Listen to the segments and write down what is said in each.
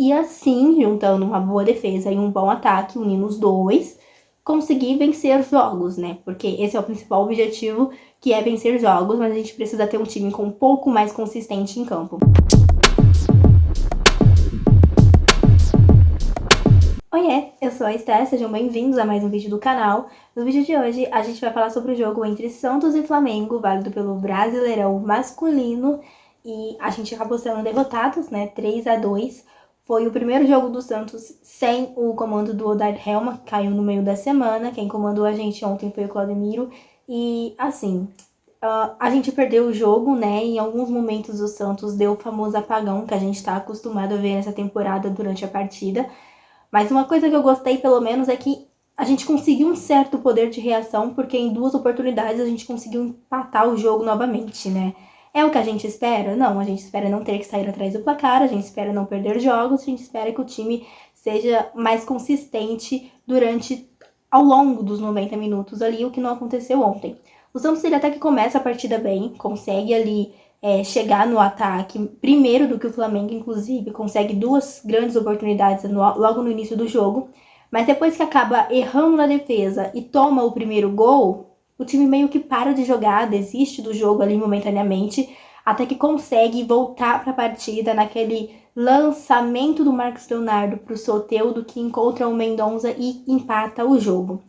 e assim, juntando uma boa defesa e um bom ataque, unindo os dois, conseguir vencer jogos, né? Porque esse é o principal objetivo, que é vencer jogos, mas a gente precisa ter um time com um pouco mais consistente em campo. Oiê, eu sou a Esté, sejam bem-vindos a mais um vídeo do canal. No vídeo de hoje, a gente vai falar sobre o jogo entre Santos e Flamengo, válido pelo Brasileirão masculino, e a gente acabou sendo derrotados, né, 3-2. Foi o primeiro jogo do Santos sem o comando do Odair Helma, que caiu no meio da semana. Quem comandou a gente ontem foi o Claudemiro, e assim, a gente perdeu o jogo, né, em alguns momentos o Santos deu o famoso apagão que a gente tá acostumado a ver nessa temporada durante a partida. Mas uma coisa que eu gostei, pelo menos, é que a gente conseguiu um certo poder de reação, porque em 2 oportunidades a gente conseguiu empatar o jogo novamente, né? É o que a gente espera? Não, a gente espera não ter que sair atrás do placar, a gente espera não perder jogos, a gente espera que o time seja mais consistente ao longo dos 90 minutos ali, o que não aconteceu ontem. O Santos ele até que começa a partida bem, consegue ali chegar no ataque primeiro do que o Flamengo, inclusive, consegue 2 grandes oportunidades logo no início do jogo, mas depois que acaba errando na defesa e toma o primeiro gol, o time meio que para de jogar, desiste do jogo ali momentaneamente, até que consegue voltar para a partida naquele lançamento do Marcos Leonardo para o Soteldo, que encontra o Mendonça e empata o jogo.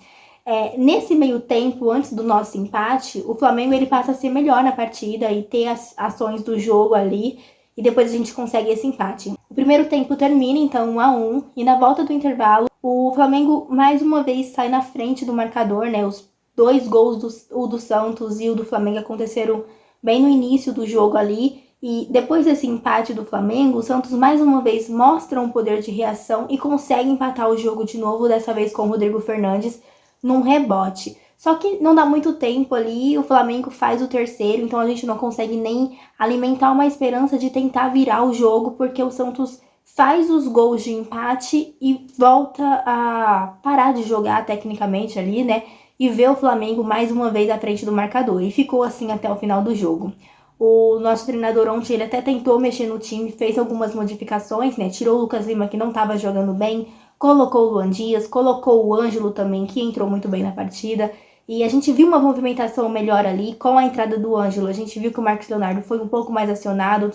Nesse meio tempo, antes do nosso empate, o Flamengo ele passa a ser melhor na partida e ter as ações do jogo ali, e depois a gente consegue esse empate. O primeiro tempo termina, então, 1-1, e na volta do intervalo, o Flamengo mais uma vez sai na frente do marcador, né? Os 2 gols, o do Santos e o do Flamengo, aconteceram bem no início do jogo ali, e depois desse empate do Flamengo, o Santos mais uma vez mostra um poder de reação e consegue empatar o jogo de novo, dessa vez com o Rodrigo Fernandes, num rebote. Só que não dá muito tempo ali, o Flamengo faz o terceiro, então a gente não consegue nem alimentar uma esperança de tentar virar o jogo, porque o Santos faz os gols de empate e volta a parar de jogar tecnicamente ali, né? E vê o Flamengo mais uma vez à frente do marcador. E ficou assim até o final do jogo. O nosso treinador ontem, ele até tentou mexer no time, fez algumas modificações, né? Tirou o Lucas Lima, que não estava jogando bem, colocou o Luan Dias, colocou o Ângelo também, que entrou muito bem na partida. E a gente viu uma movimentação melhor ali com a entrada do Ângelo. A gente viu que o Marcos Leonardo foi um pouco mais acionado.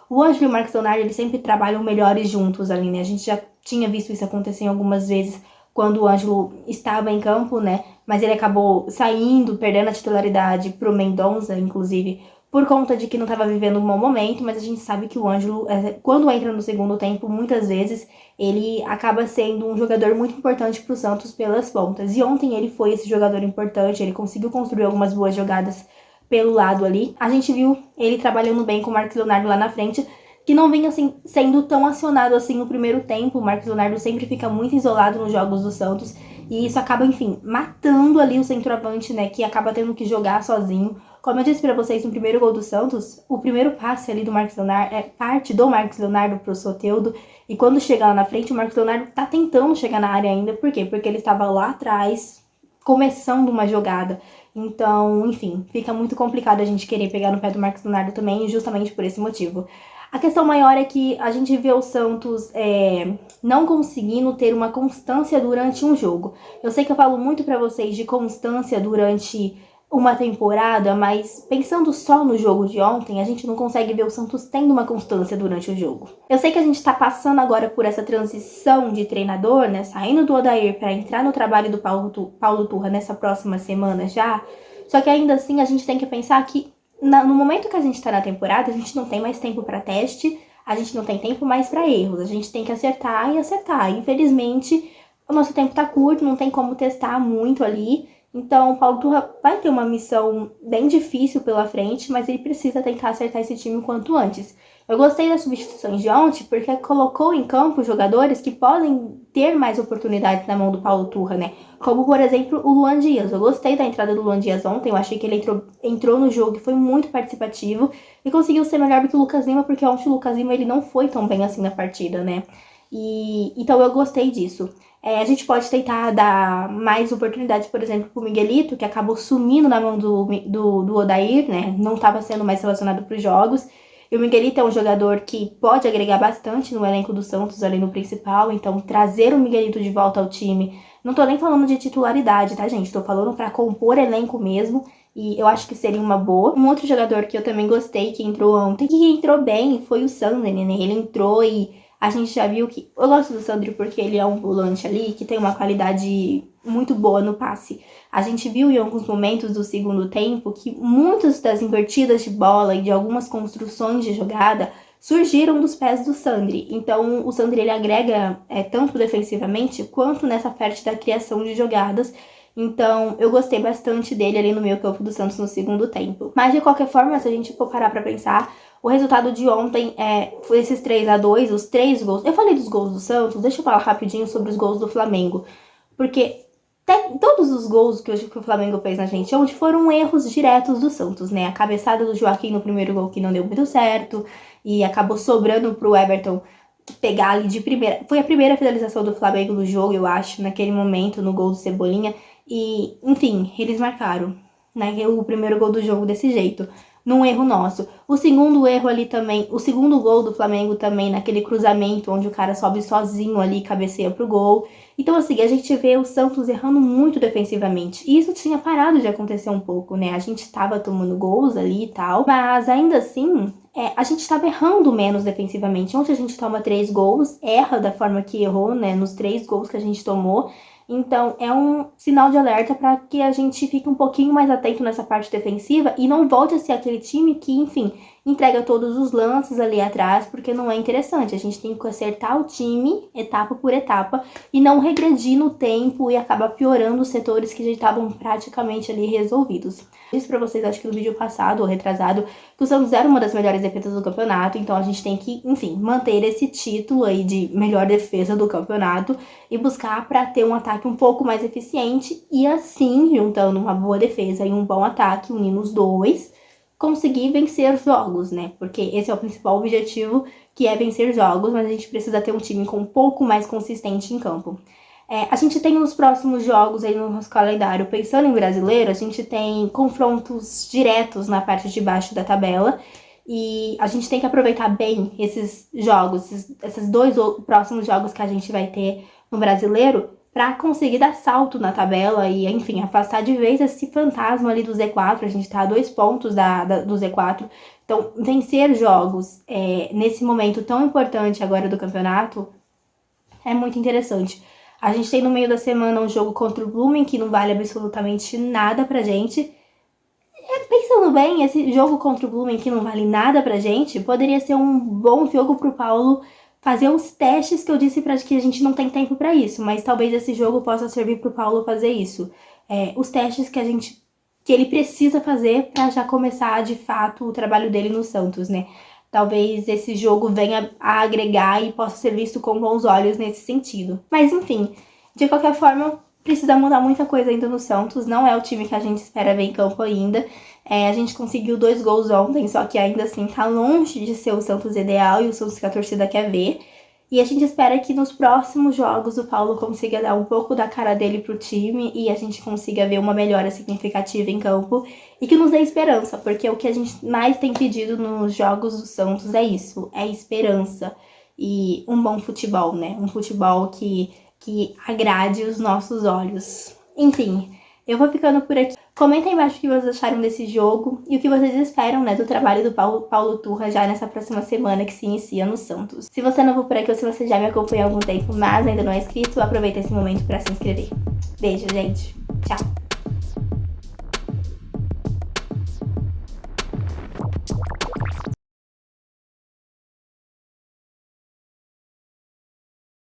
O Ângelo e o Marcos Leonardo, eles sempre trabalham melhores juntos ali, né? A gente já tinha visto isso acontecer algumas vezes quando o Ângelo estava em campo, né? Mas ele acabou saindo, perdendo a titularidade pro Mendonça, inclusive, por conta de que não estava vivendo um bom momento. Mas a gente sabe que o Ângelo, quando entra no segundo tempo, muitas vezes ele acaba sendo um jogador muito importante para o Santos pelas pontas. E ontem ele foi esse jogador importante, ele conseguiu construir algumas boas jogadas pelo lado ali. A gente viu ele trabalhando bem com o Marcos Leonardo lá na frente, que não vem assim, sendo tão acionado assim no primeiro tempo. O Marcos Leonardo sempre fica muito isolado nos jogos do Santos, e isso acaba, enfim, matando ali o centroavante, né, que acaba tendo que jogar sozinho. Como eu disse pra vocês no primeiro gol do Santos, o primeiro passe ali do Marcos Leonardo parte do Marcos Leonardo pro Soteldo, e quando chega lá na frente, o Marcos Leonardo tá tentando chegar na área ainda. Por quê? Porque ele estava lá atrás, começando uma jogada. Então, enfim, fica muito complicado a gente querer pegar no pé do Marcos Leonardo também, justamente por esse motivo. A questão maior é que a gente vê o Santos não conseguindo ter uma constância durante um jogo. Eu sei que eu falo muito pra vocês de constância durante uma temporada, mas pensando só no jogo de ontem, a gente não consegue ver o Santos tendo uma constância durante o jogo. Eu sei que a gente tá passando agora por essa transição de treinador, né, saindo do Odair para entrar no trabalho do Paulo Turra nessa próxima semana já, só que ainda assim a gente tem que pensar que no momento que a gente tá na temporada, a gente não tem mais tempo para teste, a gente não tem tempo mais para erros, a gente tem que acertar e acertar. Infelizmente, o nosso tempo tá curto, não tem como testar muito ali. Então, o Paulo Turra vai ter uma missão bem difícil pela frente, mas ele precisa tentar acertar esse time o quanto antes. Eu gostei das substituições de ontem, porque colocou em campo jogadores que podem ter mais oportunidades na mão do Paulo Turra, né? Como, por exemplo, o Luan Dias. Eu gostei da entrada do Luan Dias ontem, eu achei que ele entrou no jogo e foi muito participativo e conseguiu ser melhor do que o Lucas Lima, porque ontem o Lucas Lima ele não foi tão bem assim na partida, né? Então eu gostei disso. A gente pode tentar dar mais oportunidades, por exemplo, pro Miguelito, que acabou sumindo na mão do Odair, né? Não estava sendo mais relacionado para os jogos. E o Miguelito é um jogador que pode agregar bastante no elenco do Santos, ali no principal. Então, trazer o Miguelito de volta ao time, não tô nem falando de titularidade, tá, gente? Tô falando pra compor elenco mesmo. E eu acho que seria uma boa. Um outro jogador que eu também gostei, que entrou ontem, que entrou bem, foi o Sandri, né? Ele entrou e a gente já viu que... Eu gosto do Sandri porque ele é um volante ali que tem uma qualidade muito boa no passe. A gente viu em alguns momentos do segundo tempo que muitas das invertidas de bola e de algumas construções de jogada surgiram dos pés do Sandri. Então, o Sandri, ele agrega tanto defensivamente quanto nessa parte da criação de jogadas. Então, eu gostei bastante dele ali no meio campo do Santos no segundo tempo. Mas, de qualquer forma, se a gente for parar pra pensar, o resultado de ontem foi esses 3-2, os 3 gols. Eu falei dos gols do Santos, deixa eu falar rapidinho sobre os gols do Flamengo. Porque todos os gols que o Flamengo fez na gente ontem foram erros diretos do Santos, né? A cabeçada do Joaquim no primeiro gol que não deu muito certo e acabou sobrando pro Everton pegar ali de primeira. Foi a primeira finalização do Flamengo no jogo, eu acho, naquele momento, no gol do Cebolinha. E, enfim, eles marcaram, né? O primeiro gol do jogo desse jeito, num erro nosso. O segundo erro ali também, o segundo gol do Flamengo também, naquele cruzamento onde o cara sobe sozinho ali e cabeceia pro gol. Então, assim, a gente vê o Santos errando muito defensivamente. E isso tinha parado de acontecer um pouco, né? A gente tava tomando gols ali e tal, mas ainda assim, a gente tava errando menos defensivamente. Ontem a gente toma 3 gols, erra da forma que errou, né? Nos 3 gols que a gente tomou. Então, é um sinal de alerta para que a gente fique um pouquinho mais atento nessa parte defensiva e não volte a ser aquele time que, enfim, entrega todos os lances ali atrás, porque não é interessante. A gente tem que acertar o time etapa por etapa e não regredir no tempo e acabar piorando os setores que já estavam praticamente ali resolvidos. Eu disse pra vocês, acho que no vídeo passado ou retrasado, que o Santos era uma das melhores defesas do campeonato, então a gente tem que, enfim, manter esse título aí de melhor defesa do campeonato e buscar para ter um ataque um pouco mais eficiente e assim, juntando uma boa defesa e um bom ataque, unindo os dois, conseguir vencer jogos, né? Porque esse é o principal objetivo, que é vencer jogos, mas a gente precisa ter um time com um pouco mais consistente em campo. A gente tem os próximos jogos aí no nosso calendário. Pensando em brasileiro, a gente tem confrontos diretos na parte de baixo da tabela. E a gente tem que aproveitar bem esses jogos, esses 2 próximos jogos que a gente vai ter no brasileiro, para conseguir dar salto na tabela e, enfim, afastar de vez esse fantasma ali do Z4. A gente tá a 2 pontos do Z4. Então, vencer jogos nesse momento tão importante agora do campeonato é muito interessante. A gente tem no meio da semana um jogo contra o Blooming, que não vale absolutamente nada pra gente. Pensando bem, esse jogo contra o Blooming, que não vale nada pra gente, poderia ser um bom jogo pro Paulo fazer os testes que eu disse pra que a gente não tem tempo pra isso, mas talvez esse jogo possa servir pro Paulo fazer isso. Os testes que ele precisa fazer pra já começar, de fato, o trabalho dele no Santos, né? Talvez esse jogo venha a agregar e possa ser visto com bons olhos nesse sentido. Mas, enfim, de qualquer forma, precisa mudar muita coisa ainda no Santos. Não é o time que a gente espera ver em campo ainda. A gente conseguiu 2 gols ontem, só que ainda assim tá longe de ser o Santos ideal e o Santos que a torcida quer ver. E a gente espera que nos próximos jogos o Paulo consiga dar um pouco da cara dele pro time e a gente consiga ver uma melhora significativa em campo e que nos dê esperança, porque o que a gente mais tem pedido nos jogos do Santos é isso, é esperança e um bom futebol, né? Um futebol que agrade os nossos olhos. Enfim, eu vou ficando por aqui. Comenta aí embaixo o que vocês acharam desse jogo e o que vocês esperam, né, do trabalho do Paulo Turra já nessa próxima semana que se inicia no Santos. Se você não for por aqui ou se você já me acompanha há algum tempo, mas ainda não é inscrito, aproveita esse momento para se inscrever. Beijo, gente. Tchau.